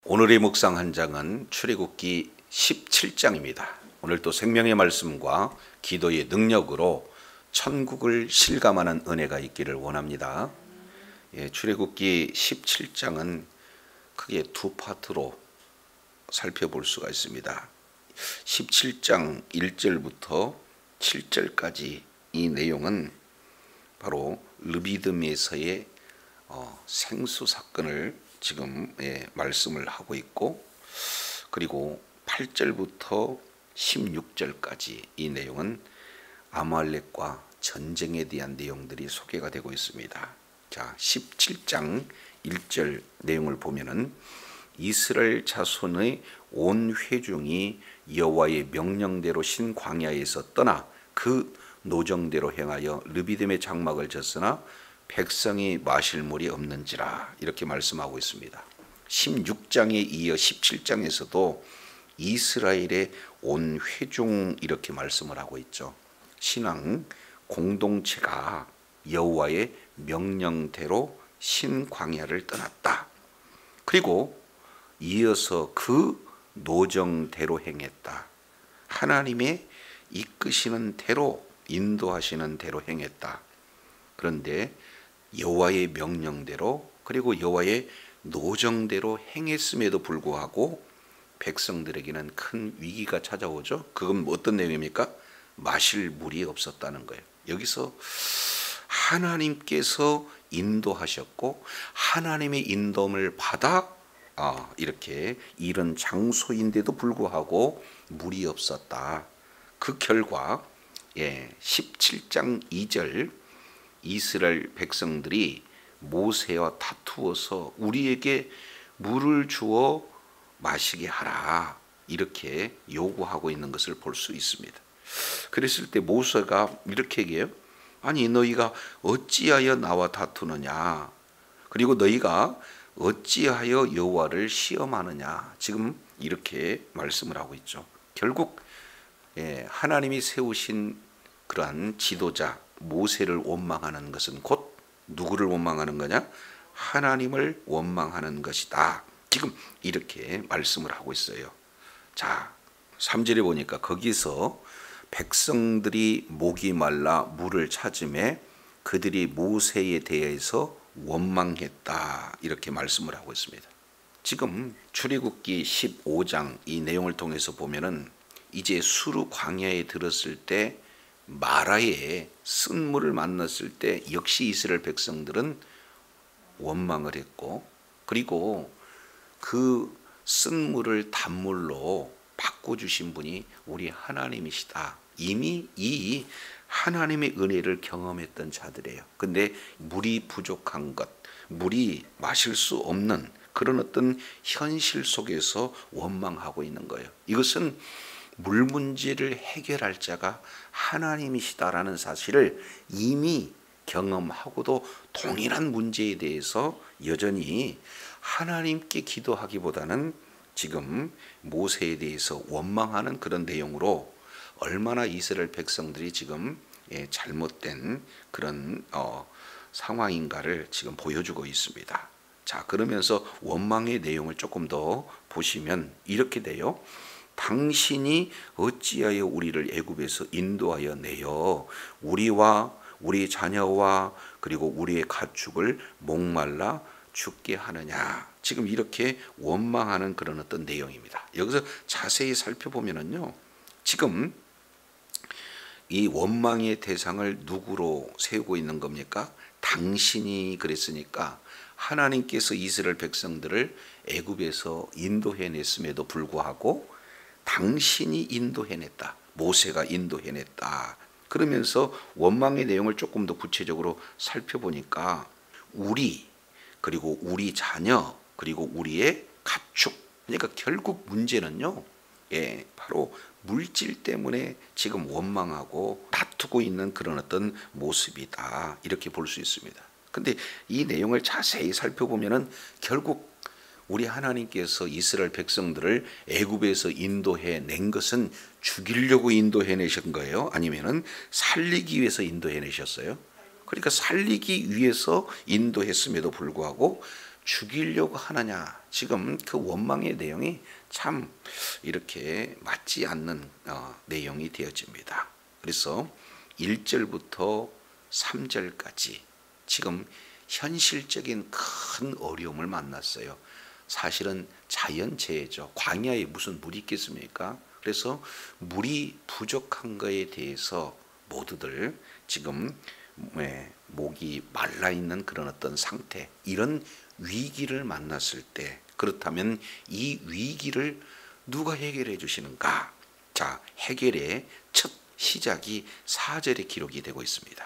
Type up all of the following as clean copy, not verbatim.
오늘의 묵상 한 장은 출애굽기 17장입니다. 오늘 또 생명의 말씀과 기도의 능력으로 천국을 실감하는 은혜가 있기를 원합니다. 출애굽기 17장은 크게 두 파트로 살펴볼 수가 있습니다. 17장 1절부터 7절까지 이 내용은 바로 르비딤에서의 생수 사건을 지금 말씀을 하고 있고, 그리고 8절부터 16절까지 이 내용은 아말렉과 전쟁에 대한 내용들이 소개가 되고 있습니다. 자, 17장 1절 내용을 보면은 이스라엘 자손의 온 회중이 여호와의 명령대로 신 광야에서 떠나 그 노정대로 행하여 르비딤의 장막을 졌으나 백성이 마실 물이 없는지라, 이렇게 말씀하고 있습니다. 16장에 이어 17장에서도 이스라엘의 온 회중 이렇게 말씀을 하고 있죠. 신앙 공동체가 여호와의 명령대로 신광야를 떠났다. 그리고 이어서 그 노정대로 행했다. 하나님의 이끄시는 대로, 인도하시는 대로 행했다. 그런데 여호와의 명령대로, 그리고 여호와의 노정대로 행했음에도 불구하고 백성들에게는 큰 위기가 찾아오죠. 그건 어떤 내용입니까? 마실 물이 없었다는 거예요. 여기서 하나님께서 인도하셨고 하나님의 인도를 받아 이렇게 이런 장소인데도 불구하고 물이 없었다. 그 결과 17장 2절 이스라엘 백성들이 모세와 다투어서 우리에게 물을 주어 마시게 하라, 이렇게 요구하고 있는 것을 볼 수 있습니다. 그랬을 때 모세가 이렇게 얘기해요. 아니, 너희가 어찌하여 나와 다투느냐, 그리고 너희가 어찌하여 여호와를 시험하느냐, 지금 이렇게 말씀을 하고 있죠. 결국 하나님이 세우신 그러한 지도자 모세를 원망하는 것은 곧 누구를 원망하는 거냐? 하나님을 원망하는 것이다. 지금 이렇게 말씀을 하고 있어요. 자, 3절에 보니까 거기서 백성들이 목이 말라 물을 찾음에 그들이 모세에 대해서 원망했다, 이렇게 말씀을 하고 있습니다. 지금 출애굽기 15장 이 내용을 통해서 보면은 이제 수르 광야에 들었을 때 마라에 쓴물을 만났을 때 역시 이스라엘 백성들은 원망을 했고, 그리고 그 쓴물을 단물로 바꿔주신 분이 우리 하나님이시다. 이미 이 하나님의 은혜를 경험했던 자들이에요. 근데 물이 부족한 것, 물이 마실 수 없는 그런 어떤 현실 속에서 원망하고 있는 거예요. 이것은 물 문제를 해결할 자가 하나님이시다라는 사실을 이미 경험하고도 동일한 문제에 대해서 여전히 하나님께 기도하기보다는 지금 모세에 대해서 원망하는 그런 내용으로 얼마나 이스라엘 백성들이 지금 잘못된 그런 상황인가를 지금 보여주고 있습니다. 자, 그러면서 원망의 내용을 조금 더 보시면 이렇게 돼요. 당신이 어찌하여 우리를 애굽에서 인도하여 내어 우리와 우리 자녀와 그리고 우리의 가축을 목말라 죽게 하느냐, 지금 이렇게 원망하는 그런 어떤 내용입니다. 여기서 자세히 살펴보면은요, 지금 이 원망의 대상을 누구로 세우고 있는 겁니까? 당신이 그랬으니까 하나님께서 이스라엘 백성들을 애굽에서 인도해냈음에도 불구하고 당신이 인도해냈다, 모세가 인도해냈다. 그러면서 원망의 내용을 조금 더 구체적으로 살펴보니까 우리, 그리고 우리 자녀, 그리고 우리의 가축, 그러니까 결국 문제는요, 바로 물질 때문에 지금 원망하고 다투고 있는 그런 어떤 모습이다, 이렇게 볼 수 있습니다. 근데 이 내용을 자세히 살펴보면은 결국 우리 하나님께서 이스라엘 백성들을 애굽에서 인도해 낸 것은 죽이려고 인도해 내신 거예요? 아니면은 살리기 위해서 인도해 내셨어요? 그러니까 살리기 위해서 인도했음에도 불구하고 죽이려고 하느냐. 지금 그 원망의 내용이 참 이렇게 맞지 않는 내용이 되어집니다. 그래서 1절부터 3절까지 지금 현실적인 큰 어려움을 만났어요. 사실은 자연재해죠. 광야에 무슨 물이 있겠습니까? 그래서 물이 부족한 것에 대해서 모두들 지금 목이 말라 있는 그런 어떤 상태, 이런 위기를 만났을 때, 그렇다면 이 위기를 누가 해결해 주시는가? 자, 해결의 첫 시작이 4절에 기록이 되고 있습니다.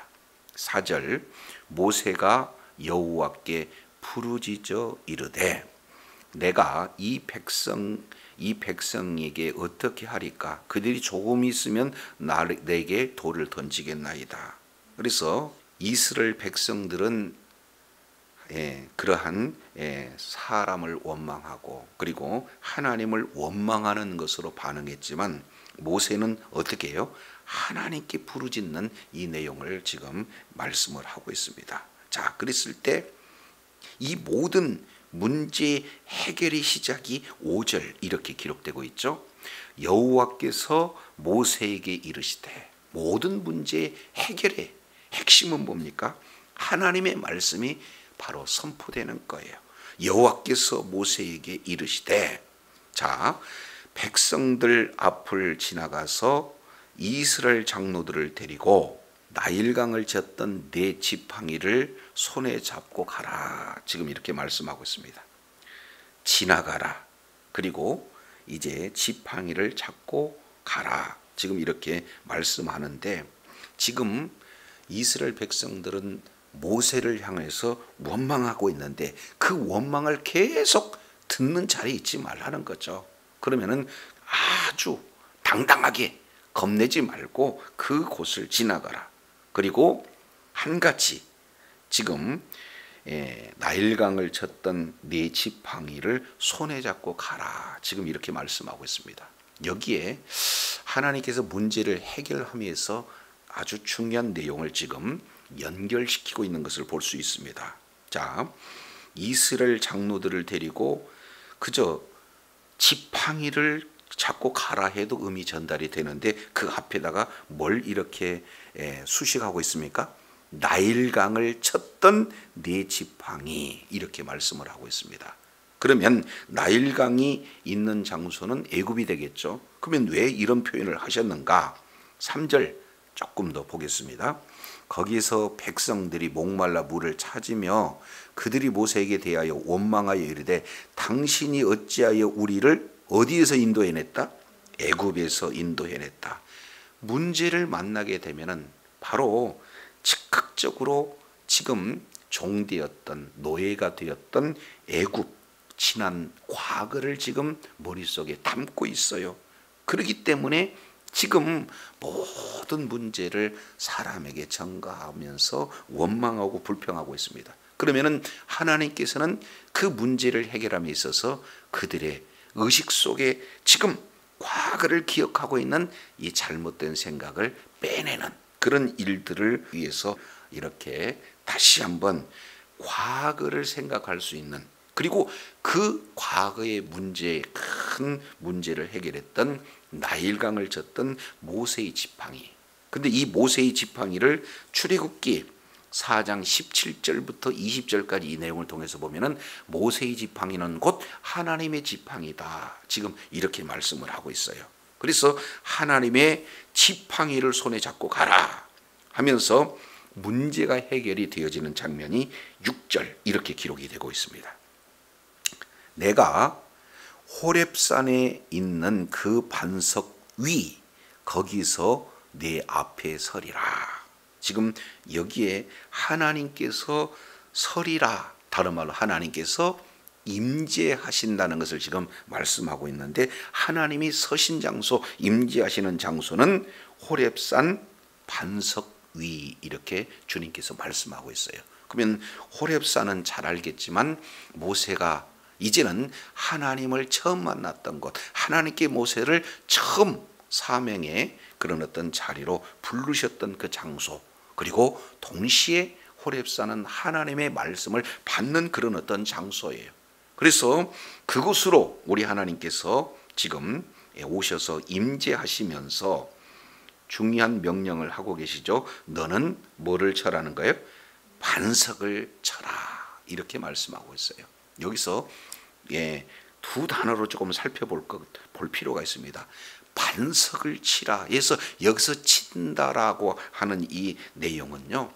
4절, 모세가 여호와께 부르짖어 이르되 내가 이 백성에게 어떻게 하리까? 그들이 조금 있으면 내게 돌을 던지겠나이다. 그래서 이스라엘 백성들은 그러한 사람을 원망하고 그리고 하나님을 원망하는 것으로 반응했지만, 모세는 어떻게 해요? 하나님께 부르짖는 이 내용을 지금 말씀을 하고 있습니다. 자, 그랬을 때 이 모든 문제 해결의 시작이 5절 이렇게 기록되고 있죠. 여호와께서 모세에게 이르시되, 모든 문제 해결의 핵심은 뭡니까? 하나님의 말씀이 바로 선포되는 거예요. 여호와께서 모세에게 이르시되, 자, 백성들 앞을 지나가서 이스라엘 장로들을 데리고 나일강을 졌던 네 지팡이를 손에 잡고 가라. 지금 이렇게 말씀하고 있습니다. 지나가라. 그리고 이제 지팡이를 잡고 가라. 지금 이렇게 말씀하는데, 지금 이스라엘 백성들은 모세를 향해서 원망하고 있는데 그 원망을 계속 듣는 자리에 있지 말라는 거죠. 그러면은 아주 당당하게 겁내지 말고 그곳을 지나가라. 그리고 한 가지, 지금 나일강을 쳤던 네 지팡이를 손에 잡고 가라. 지금 이렇게 말씀하고 있습니다. 여기에 하나님께서 문제를 해결하면서 아주 중요한 내용을 지금 연결시키고 있는 것을 볼 수 있습니다. 자, 이스라엘 장로들을 데리고 그저 지팡이를 잡고 가라 해도 의미 전달이 되는데, 그 앞에다가 뭘 이렇게 수식하고 있습니까? 나일강을 쳤던 네 지팡이, 이렇게 말씀을 하고 있습니다. 그러면 나일강이 있는 장소는 애굽이 되겠죠. 그러면 왜 이런 표현을 하셨는가? 3절 조금 더 보겠습니다. 거기서 백성들이 목말라 물을 찾으며 그들이 모세에게 대하여 원망하여 이르되, 당신이 어찌하여 우리를 어디에서 인도해냈다? 애굽에서 인도해냈다. 문제를 만나게 되면은 바로 즉각적으로 지금 종되었던, 노예가 되었던 애굽 지난 과거를 지금 머릿속에 담고 있어요. 그렇기 때문에 지금 모든 문제를 사람에게 전가하면서 원망하고 불평하고 있습니다. 그러면은 하나님께서는 그 문제를 해결함에 있어서 그들의 의식 속에 지금 과거를 기억하고 있는 이 잘못된 생각을 빼내는 그런 일들을 위해서 이렇게 다시 한번 과거를 생각할 수 있는, 그리고 그 과거의 문제, 큰 문제를 해결했던 나일강을 쳤던 모세의 지팡이. 근데 이 모세의 지팡이를 출애굽기 4장 17절부터 20절까지 이 내용을 통해서 보면은 모세의 지팡이는 곧 하나님의 지팡이다. 지금 이렇게 말씀을 하고 있어요. 그래서 하나님의 지팡이를 손에 잡고 가라 하면서 문제가 해결이 되어지는 장면이 6절 이렇게 기록이 되고 있습니다. 내가 호렙산에 있는 그 반석 위 거기서 내 앞에 서리라. 지금 여기에 하나님께서 서리라, 다른 말로 하나님께서 임재하신다는 것을 지금 말씀하고 있는데, 하나님이 서신 장소, 임재하시는 장소는 호렙산 반석 위, 이렇게 주님께서 말씀하고 있어요. 그러면 호렙산은 잘 알겠지만 모세가 이제는 하나님을 처음 만났던 곳, 하나님께 모세를 처음 사명의 그런 어떤 자리로 부르셨던 그 장소, 그리고 동시에 호렙산은 하나님의 말씀을 받는 그런 어떤 장소예요. 그래서 그곳으로 우리 하나님께서 지금 오셔서 임재하시면서 중요한 명령을 하고 계시죠. 너는 뭐를 쳐라는 거예요? 반석을 쳐라, 이렇게 말씀하고 있어요. 여기서 두 단어로 조금 볼 필요가 있습니다. 반석을 치라. 그래서 여기서 친다라고 하는 이 내용은요,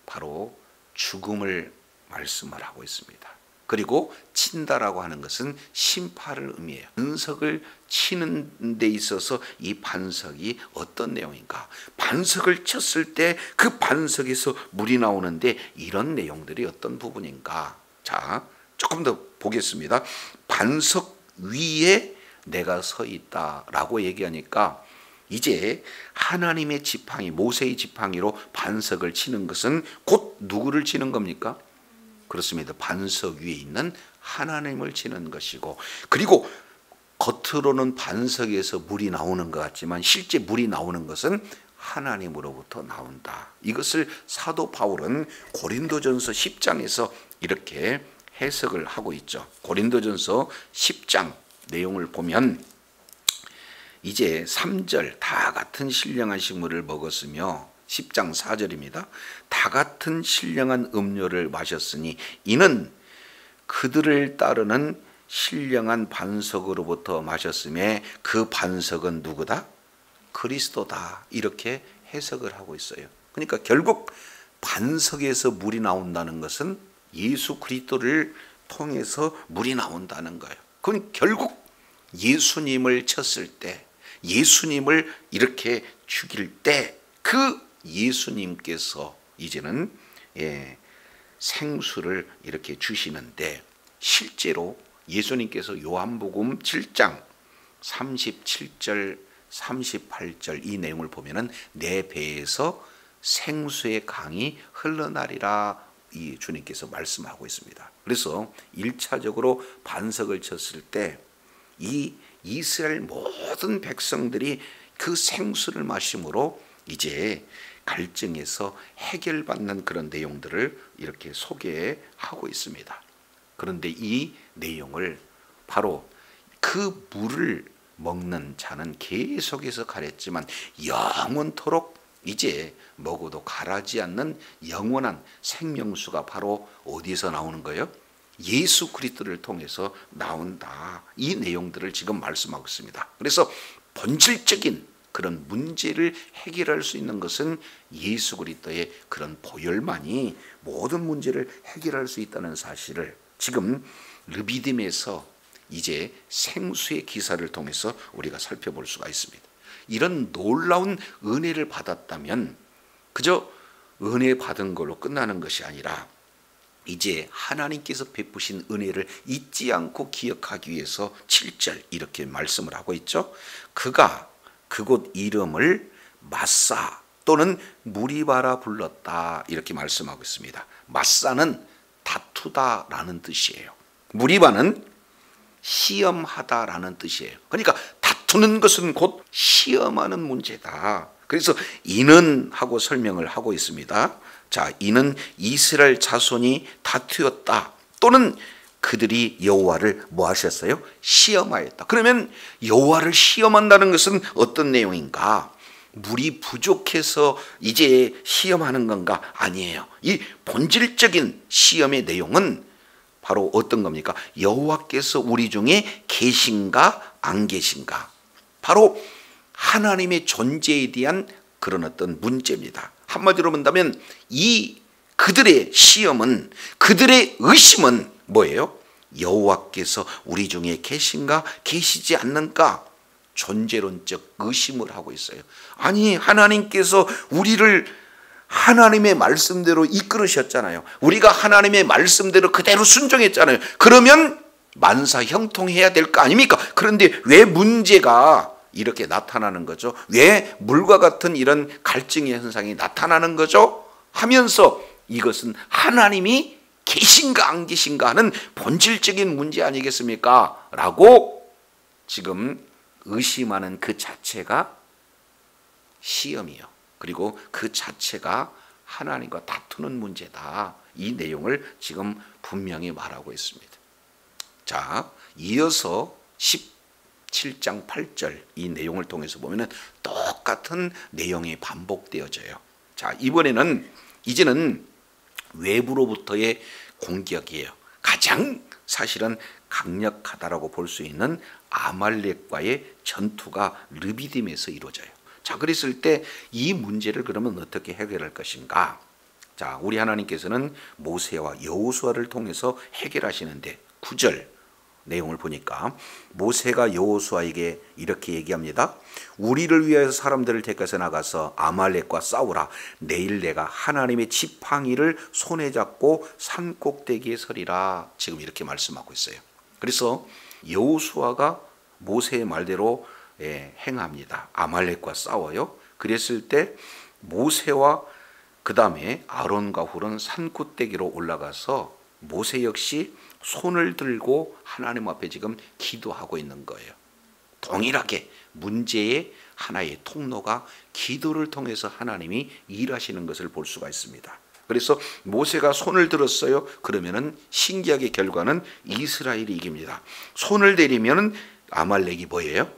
바로 죽음을 말씀을 하고 있습니다. 그리고 친다라고 하는 것은 심판을 의미해요. 반석을 치는 데 있어서 이 반석이 어떤 내용인가? 반석을 쳤을 때 그 반석에서 물이 나오는데 이런 내용들이 어떤 부분인가? 자, 조금 더 보겠습니다. 반석 위에 내가 서 있다라고 얘기하니까 이제 하나님의 지팡이, 모세의 지팡이로 반석을 치는 것은 곧 누구를 치는 겁니까? 그렇습니다. 반석 위에 있는 하나님을 치는 것이고, 그리고 겉으로는 반석에서 물이 나오는 것 같지만 실제 물이 나오는 것은 하나님으로부터 나온다. 이것을 사도 바울은 고린도전서 10장에서 이렇게 해석을 하고 있죠. 고린도전서 10장 내용을 보면 이제 3절 다 같은 신령한 식물을 먹었으며 10장 4절입니다. 다 같은 신령한 음료를 마셨으니 이는 그들을 따르는 신령한 반석으로부터 마셨음에 그 반석은 누구다? 그리스도다. 이렇게 해석을 하고 있어요. 그러니까 결국 반석에서 물이 나온다는 것은 예수 그리스도를 통해서 물이 나온다는 거예요. 그건 결국 예수님을 쳤을 때, 예수님을 이렇게 죽일 때 그 예수님께서 이제는 생수를 이렇게 주시는데, 실제로 예수님께서 요한복음 7장 37절 38절 이 내용을 보면은 내 배에서 생수의 강이 흘러나리라 이 주님께서 말씀하고 있습니다. 그래서 1차적으로 반석을 쳤을 때 이 이스라엘 모든 백성들이 그 생수를 마심으로 이제 갈증에서 해결받는 그런 내용들을 이렇게 소개하고 있습니다. 그런데 이 내용을 바로 그 물을 먹는 자는 계속해서 가렸지만 영원토록 이제 먹어도 가라지 않는 영원한 생명수가 바로 어디서 나오는 거예요? 예수 그리스도를 통해서 나온다. 이 내용들을 지금 말씀하고 있습니다. 그래서 본질적인 그런 문제를 해결할 수 있는 것은 예수 그리스도의 그런 보혈만이 모든 문제를 해결할 수 있다는 사실을 지금 르비딤에서 이제 생수의 기사를 통해서 우리가 살펴볼 수가 있습니다. 이런 놀라운 은혜를 받았다면 그저 은혜 받은 걸로 끝나는 것이 아니라 이제 하나님께서 베푸신 은혜를 잊지 않고 기억하기 위해서 7절 이렇게 말씀을 하고 있죠. 그가 그곳 이름을 마사 또는 무리바라 불렀다 이렇게 말씀하고 있습니다. 마사는 다투다라는 뜻이에요. 무리바는 시험하다라는 뜻이에요. 그러니까 다투는 것은 곧 시험하는 문제다. 그래서 이는 하고 설명을 하고 있습니다. 자, 이는 이스라엘 자손이 다투었다 또는 그들이 여호와를 뭐 하셨어요? 시험하였다. 그러면 여호와를 시험한다는 것은 어떤 내용인가? 물이 부족해서 이제 시험하는 건가? 아니에요. 이 본질적인 시험의 내용은 바로 어떤 겁니까? 여호와께서 우리 중에 계신가 안 계신가? 바로 하나님의 존재에 대한 그런 어떤 문제입니다. 한마디로 본다면 이 그들의 시험은, 그들의 의심은 뭐예요? 여호와께서 우리 중에 계신가 계시지 않는가? 존재론적 의심을 하고 있어요. 아니, 하나님께서 우리를 하나님의 말씀대로 이끌으셨잖아요. 우리가 하나님의 말씀대로 그대로 순종했잖아요. 그러면 만사 형통해야 될 거 아닙니까? 그런데 왜 문제가 이렇게 나타나는 거죠? 왜 물과 같은 이런 갈증의 현상이 나타나는 거죠? 하면서 이것은 하나님이 계신가 안 계신가 하는 본질적인 문제 아니겠습니까? 라고 지금 의심하는 그 자체가 시험이요. 그리고 그 자체가 하나님과 다투는 문제다. 이 내용을 지금 분명히 말하고 있습니다. 자, 이어서 17장 8절 이 내용을 통해서 보면은 똑같은 내용이 반복되어져요. 자, 이제는 외부로부터의 공격이에요. 가장 사실은 강력하다라고 볼 수 있는 아말렉과의 전투가 르비딤에서 이루어져요. 자, 그랬을 때 이 문제를 그러면 어떻게 해결할 것인가? 자, 우리 하나님께서는 모세와 여호수아를 통해서 해결하시는데 9절 내용을 보니까 모세가 여호수아에게 이렇게 얘기합니다. 우리를 위하여 사람들을 택해서 나가서 아말렉과 싸우라. 내일 내가 하나님의 지팡이를 손에 잡고 산 꼭대기에 서리라. 지금 이렇게 말씀하고 있어요. 그래서 여호수아가 모세의 말대로 행합니다. 아말렉과 싸워요. 그랬을 때 모세와 그 다음에 아론과 훌은 산 꼭대기로 올라가서 모세 역시 손을 들고 하나님 앞에 지금 기도하고 있는 거예요. 동일하게 문제의 하나의 통로가 기도를 통해서 하나님이 일하시는 것을 볼 수가 있습니다. 그래서 모세가 손을 들었어요. 그러면은 신기하게 결과는 이스라엘이 이깁니다. 손을 내리면은 아말렉이 뭐예요?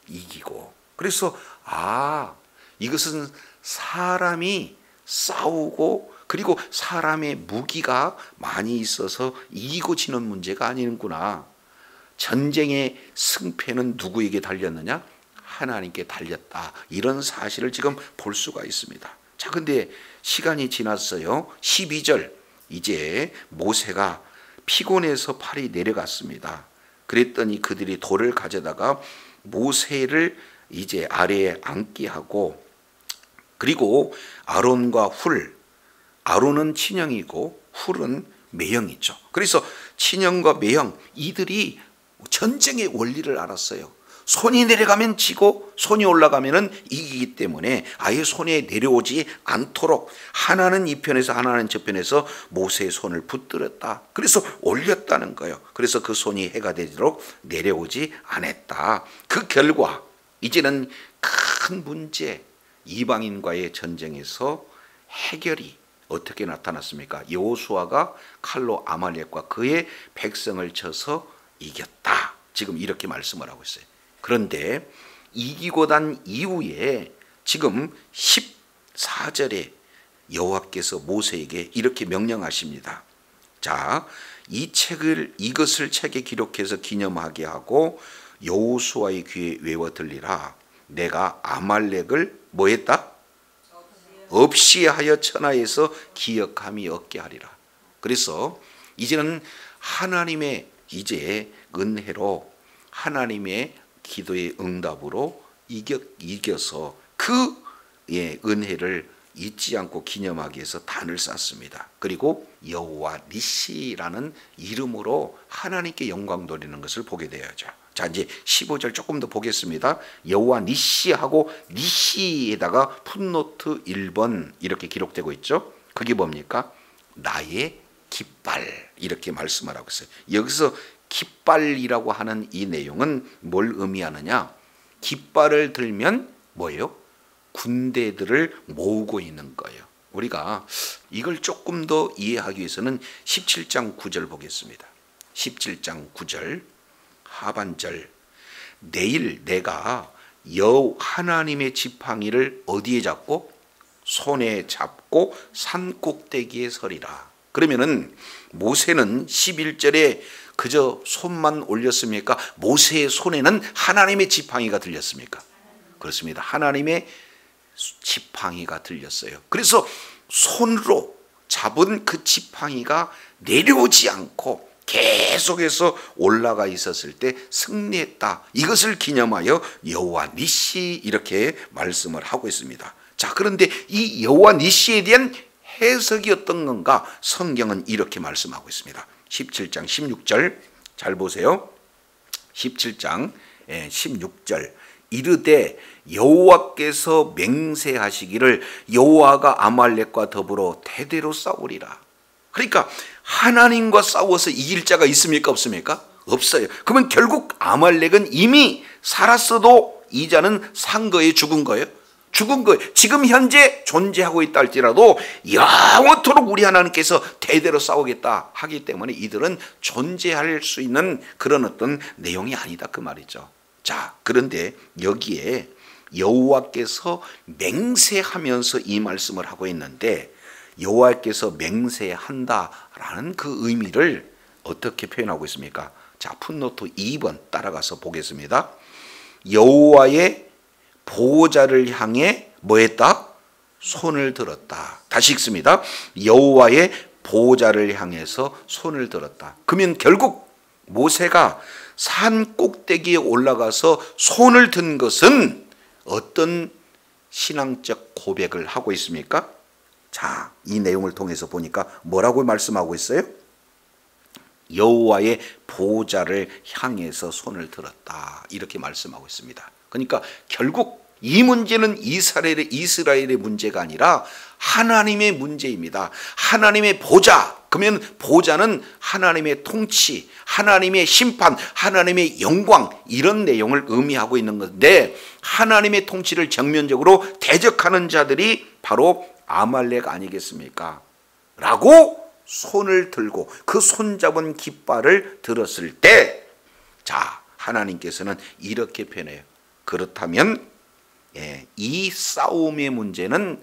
이기고. 그래서 이것은 사람이 싸우고 그리고 사람의 무기가 많이 있어서 이기고 지는 문제가 아니구나. 전쟁의 승패는 누구에게 달렸느냐? 하나님께 달렸다. 이런 사실을 지금 볼 수가 있습니다. 자, 근데 시간이 지났어요. 12절 이제 모세가 피곤해서 팔이 내려갔습니다. 그랬더니 그들이 돌을 가져다가 모세를 이제 아래에 앉게 하고 그리고 아론과 훌, 아론은 친형이고 훌은 매형이죠. 그래서 친형과 매형 이들이 전쟁의 원리를 알았어요. 손이 내려가면 지고 손이 올라가면 이기기 때문에 아예 손에 내려오지 않도록 하나는 이 편에서 하나는 저 편에서 모세의 손을 붙들었다. 그래서 올렸다는 거예요. 그래서 그 손이 해가 되도록 내려오지 않았다. 그 결과 이제는 큰 문제, 이방인과의 전쟁에서 해결이 어떻게 나타났습니까? 여호수아가 칼로 아말렉과 그의 백성을 쳐서 이겼다. 지금 이렇게 말씀을 하고 있어요. 그런데 이기고 난 이후에 지금 14절에 여호와께서 모세에게 이렇게 명령하십니다. 자, 이것을 책에 기록해서 기념하게 하고 여호수아의 귀에 외워 들리라. 내가 아말렉을 뭐 했다? 없이 하여 천하에서 기억함이 없게 하리라. 그래서 이제는 하나님의 이제 은혜로 하나님의 기도의 응답으로 이겨서 그 은혜를 잊지 않고 기념하기 위해서 단을 쌓습니다. 그리고 여호와 니시라는 이름으로 하나님께 영광 돌리는 것을 보게 되어죠. 자, 이제 15절 조금 더 보겠습니다. 여호와 니시하고 니시에다가 풋노트 1번 이렇게 기록되고 있죠. 그게 뭡니까? 나의 깃발 이렇게 말씀을 하고 있어요. 여기서 깃발이라고 하는 이 내용은 뭘 의미하느냐? 깃발을 들면 뭐예요? 군대들을 모으고 있는 거예요. 우리가 이걸 조금 더 이해하기 위해서는 17장 9절 보겠습니다. 17장 9절 하반절 내일 내가 하나님의 지팡이를 어디에 잡고? 손에 잡고 산 꼭대기에 서리라. 그러면은 모세는 11절에 그저 손만 올렸습니까? 모세의 손에는 하나님의 지팡이가 들렸습니까? 그렇습니다. 하나님의 지팡이가 들렸어요. 그래서 손으로 잡은 그 지팡이가 내려오지 않고 계속해서 올라가 있었을 때 승리했다. 이것을 기념하여 여호와 니시 이렇게 말씀을 하고 있습니다. 자, 그런데 이 여호와 니시에 대한 해석이 어떤 건가? 성경은 이렇게 말씀하고 있습니다. 17장 16절 잘 보세요. 17장 16절 이르되 여호와께서 맹세하시기를 여호와가 아말렉과 더불어 대대로 싸우리라. 그러니까 하나님과 싸워서 이길 자가 있습니까? 없습니까? 없어요. 그러면 결국 아말렉은 이미 살았어도 이 자는 산 거예요? 죽은 거예요? 죽은 거 지금 현재 존재하고 있다 할지라도 영원토록 우리 하나님께서 대대로 싸우겠다 하기 때문에 이들은 존재할 수 있는 그런 어떤 내용이 아니다 그 말이죠. 자, 그런데 여기에 여호와께서 맹세하면서 이 말씀을 하고 있는데 여호와께서 맹세한다라는 그 의미를 어떻게 표현하고 있습니까? 자, 풋노트 2번 따라가서 보겠습니다. 여호와의 보호자를 향해 뭐 했다? 손을 들었다. 다시 읽습니다. 여호와의 보호자를 향해서 손을 들었다. 그러면 결국 모세가 산 꼭대기에 올라가서 손을 든 것은 어떤 신앙적 고백을 하고 있습니까? 자, 이 내용을 통해서 보니까 뭐라고 말씀하고 있어요? 여호와의 보호자를 향해서 손을 들었다 이렇게 말씀하고 있습니다. 그러니까 결국 이 문제는 이스라엘의 문제가 아니라 하나님의 문제입니다. 하나님의 보좌, 그러면 보좌는 하나님의 통치, 하나님의 심판, 하나님의 영광 이런 내용을 의미하고 있는 건데 하나님의 통치를 정면적으로 대적하는 자들이 바로 아말렉 아니겠습니까? 라고 손을 들고 그 손잡은 깃발을 들었을 때, 자, 하나님께서는 이렇게 표현해요. 그렇다면 이 싸움의 문제는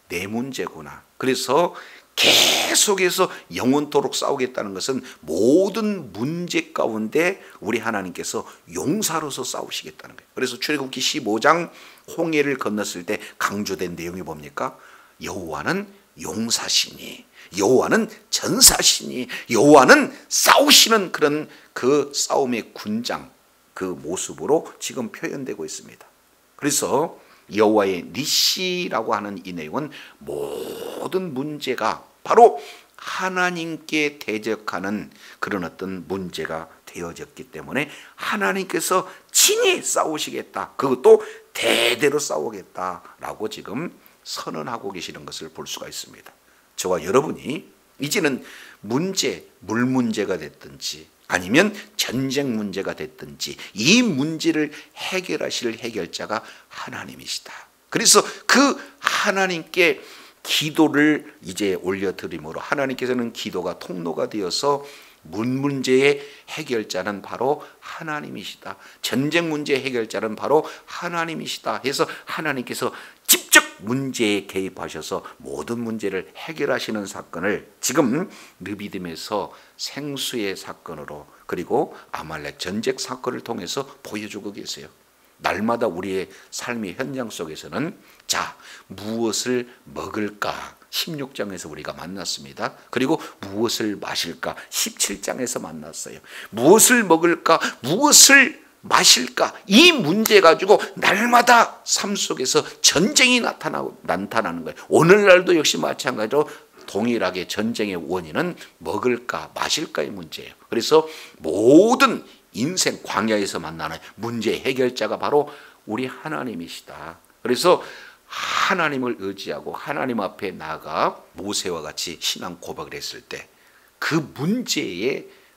내 문제구나. 그래서 계속해서 영원토록 싸우겠다는 것은 모든 문제 가운데 우리 하나님께서 용사로서 싸우시겠다는 거예요. 그래서 출애굽기 15장 홍해를 건넜을 때 강조된 내용이 뭡니까? 여호와는 용사시니, 여호와는 전사시니, 여호와는 싸우시는 그런 그 싸움의 군장, 그 모습으로 지금 표현되고 있습니다. 그래서 여호와의 니시라고 하는 이 내용은 모든 문제가 바로 하나님께 대적하는 그런 어떤 문제가 되어졌기 때문에 하나님께서 친히 싸우시겠다, 그것도 대대로 싸우겠다라고 지금 선언하고 계시는 것을 볼 수가 있습니다. 저와 여러분이 이제는 문제, 물 문제가 됐든지 아니면 전쟁 문제가 됐든지 이 문제를 해결하실 해결자가 하나님이시다. 그래서 그 하나님께 기도를 이제 올려드림으로 하나님께서는 기도가 통로가 되어서 문제의 해결자는 바로 하나님이시다. 전쟁 문제의 해결자는 바로 하나님이시다 해서 하나님께서 직접 문제에 개입하셔서 모든 문제를 해결하시는 사건을 지금 르비딤에서 생수의 사건으로 그리고 아말렉 전쟁 사건을 통해서 보여주고 계세요. 날마다 우리의 삶의 현장 속에서는 자, 무엇을 먹을까? 16장에서 우리가 만났습니다. 그리고 무엇을 마실까? 17장에서 만났어요. 무엇을 먹을까? 무엇을 마실까? 이 문제 가지고 날마다 삶 속에서 전쟁이 나타나는 거예요. 오늘날도 역시 마찬가지로 동일하게 전쟁의 원인은 먹을까 마실까의 문제예요. 그래서 모든 인생 광야에서 만나는 문제 해결자가 바로 우리 하나님이시다. 그래서 하나님을 의지하고 하나님 앞에 나아가 모세와 같이 신앙 고백을 했을 때 그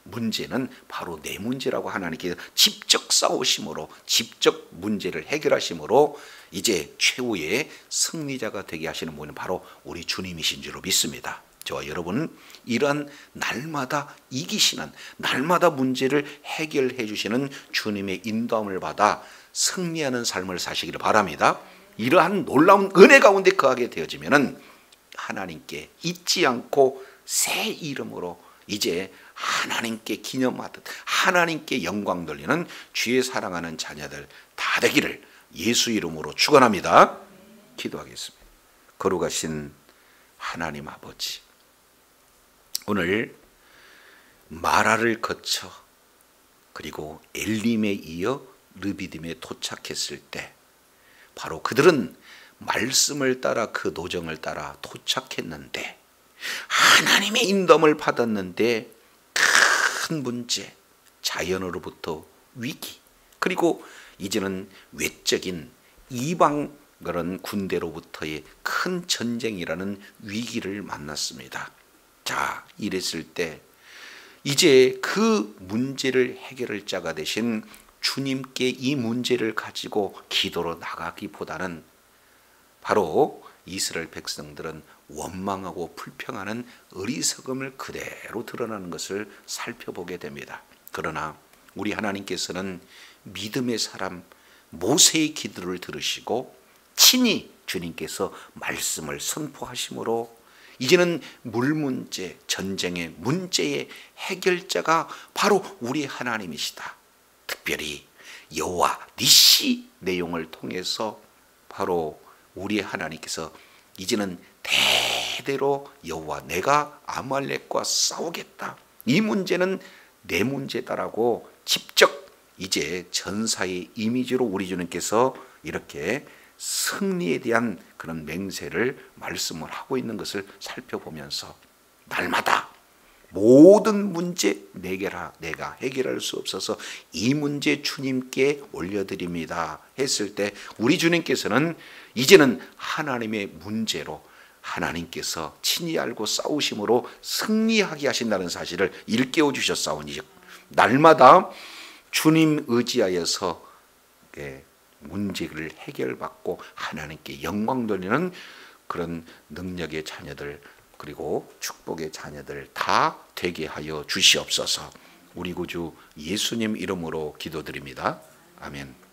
문제는 바로 내 문제라고 하나님께서 직접 싸우심으로 직접 문제를 해결하심으로 이제 최후의 승리자가 되게 하시는 분은 바로 우리 주님이신 줄로 믿습니다. 저와 여러분은 이러한 날마다 이기시는, 날마다 문제를 해결해 주시는 주님의 인도함을 받아 승리하는 삶을 사시기를 바랍니다. 이러한 놀라운 은혜 가운데 거하게 되어지면은 하나님께 잊지 않고 새 이름으로 이제 하나님께 기념하듯 하나님께 영광 돌리는 주의 사랑하는 자녀들 다 되기를 예수 이름으로 축원합니다. 기도하겠습니다. 거룩하신 하나님 아버지, 오늘 마라를 거쳐 그리고 엘림에 이어 르비딤에 도착했을 때 바로 그들은 말씀을 따라 그 노정을 따라 도착했는데 하나님의 인도함을 받았는데 큰 문제, 자연으로부터 위기, 그리고 이제는 외적인 이방 그런 군대로부터의 큰 전쟁이라는 위기를 만났습니다. 자, 이랬을 때 이제 그 문제를 해결할 자가 되신 주님께 이 문제를 가지고 기도로 나가기보다는 바로 이스라엘 백성들은 원망하고 불평하는 어리석음을 그대로 드러나는 것을 살펴보게 됩니다. 그러나 우리 하나님께서는 믿음의 사람 모세의 기도를 들으시고 친히 주님께서 말씀을 선포하심으로 이제는 물 문제, 전쟁의 문제의 해결자가 바로 우리 하나님이시다. 특별히 여호와 니시 내용을 통해서 바로 우리 하나님께서 이제는 대대로 여호와 내가 아말렉과 싸우겠다. 이 문제는 내 문제다라고 직접 이제 전사의 이미지로 우리 주님께서 이렇게 승리에 대한 그런 맹세를 말씀을 하고 있는 것을 살펴보면서 날마다 모든 문제 내게라 내가 해결할 수 없어서 이 문제 주님께 올려드립니다 했을 때 우리 주님께서는 이제는 하나님의 문제로 하나님께서 친히 알고 싸우심으로 승리하게 하신다는 사실을 일깨워 주셨사오니 날마다 주님 의지하여서 문제를 해결받고 하나님께 영광 돌리는 그런 능력의 자녀들 그리고 축복의 자녀들 다 되게 하여 주시옵소서. 우리 구주 예수님 이름으로 기도드립니다. 아멘.